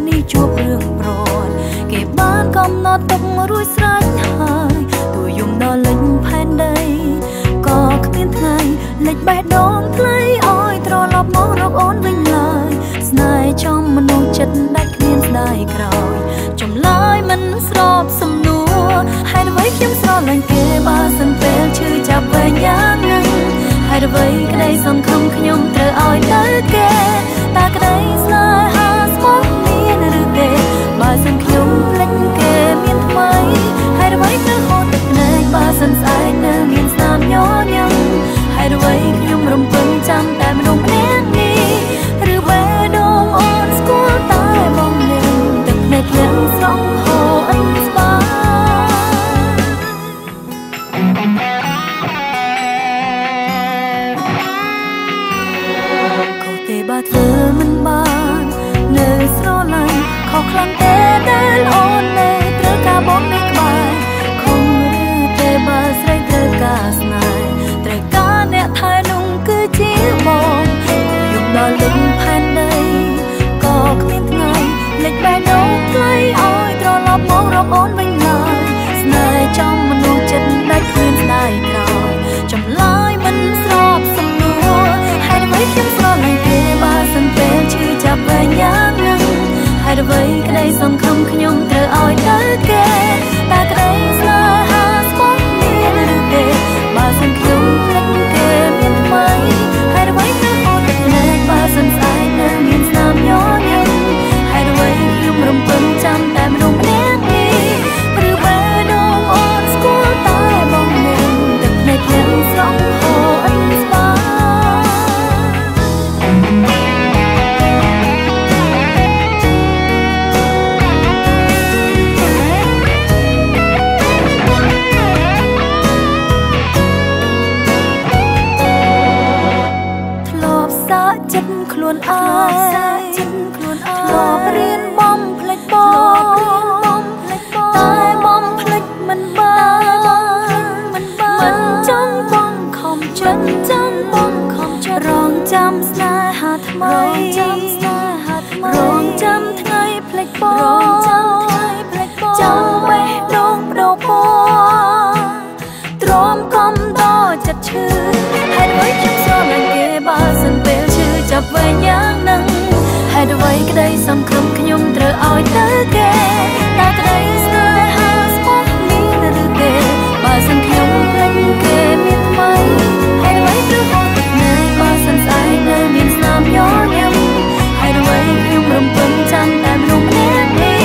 នេះជួបរឿងប្រន់គេបានកំណត់ទុករួចស្រេចហើយទូយំដល់លេចផែនដីក៏គ្មានថ្ងៃលេចបេះដូងថ្លៃឲ្យត្រឡប់មករកអូនវិញឡើយស្នេហ៍ចំមនុស្សចិត្តដាច់គ្មានស្ដាយក្រោយចម្លើយមិនស្របសំណួរហេតុអ្វីខ្ញុំស្រឡាញ់គេបើសិនពេលឈឺចាប់វែងយ៉ាងហ្នឹងហេតុអ្វីក្តីសង្ឃឹមខ្ញុំត្រូវឲ្យទៅគេតើក្តីស្នេហាស្មោះមានឬទេបើសិនខ្ញុំភ្លេចគេមានថ្មីហេតុអ្វីត្រូវហូតទឹកភ្នែកបើសិនស្អែកនៅមានស្នាមញញឹមហេតុអ្វីខ្ញុំរំពឹងចាំតែមនុស្សម្នាក់នេះឬបេះដូងអូនស្គាល់តែបងនឹងទឹកភ្នែកលឹងស្រង់ហូរអិនស្បាបើធ្វើមិនបាននៅស្រឡាញ់ខុសខ្លាំងទេដែលអូននៅត្រូវការបងនៅក្បែរខំឬទេបើស្រីត្រូវការស្នេហ៍ត្រូវការអ្នកថែនំគឺជាបងយំដល់លិចផែនដីក៏គ្មានថ្ងៃលេចបេះដូងថ្លៃឲ្យត្រឡប់មករកអូនវិញឡើយស្នេហ៍ចំមនុស្សចិត្តដាច់គ្មានស្ដាយក្រោយចម្លើយមិនស្របសំណួរហេតុអ្វីខ្ញុំស្រឡាញ់គេបើសិនពេលឈឺចាប់វែងយ៉ាងហ្នឹងហេតុអ្វីក្តីសង្ឃឹមខ្ញុំត្រូវឲ្យទៅគេតើក្តីស្នេហាស្មោះមានឬទេបើសិនខ្ញុំភ្លេចគេមានថ្មីហេតុអ្វីត្រូវហូតទឹកភ្នែកបើសិនស្អែកនៅមានស្នាមញញឹមហេតុអ្វីខ្ញុំរំពឹងចាំតែមនុស្សម្នាក់នេះឬបេះដូងអូនស្គាល់តែបងនឹងទឹកភ្នែកលឹងស្រង់ហូរអិនស្បាចិត្តខ្លួនឯងធ្លាប់រៀនបំភ្លេចបងតែបំភ្លេចមិនបានមិនចង់បងខំចិត្តរងចាំស្នេហាថ្មីរងចាំថ្ងៃភ្លេចបងចាំបេះដូងបដូរពណ៌ទ្រាំកំដល់ចិត្តឈឺហេតុអ្វីខ្ញុំស្រឡាញ់គេបើសិនពេលចាប់វែងយ៉ាងហ្នឹងហេតុអ្វីក្តីសង្ឃឹមខ្ញុំត្រូវឲ្យទៅគេតើក្តីស្នេហាស្មោះមានឬទេបើសិនខ្ញុំភ្លេចគេមានថ្មីហេតុអ្វីត្រូវហូតទឹកភ្នែកបើសិនស្អែកនៅមានស្នាមញញឹមហេតុអ្វីខ្ញុំរំពឹងចាំតែមនុស្សម្នាក់នេះ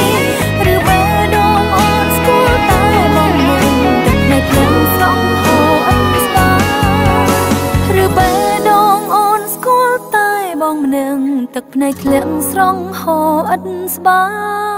ឬបេះដូងអូនស្គាល់តែបងនឹងទឹកភ្នែកលឹងស្រង់ហូរអិនស្បាឬបេះដូងអូនស្គាល់តែបងនឹងទឹកភ្នែកធ្លាក់ស្រង់ហូរអិនស្បា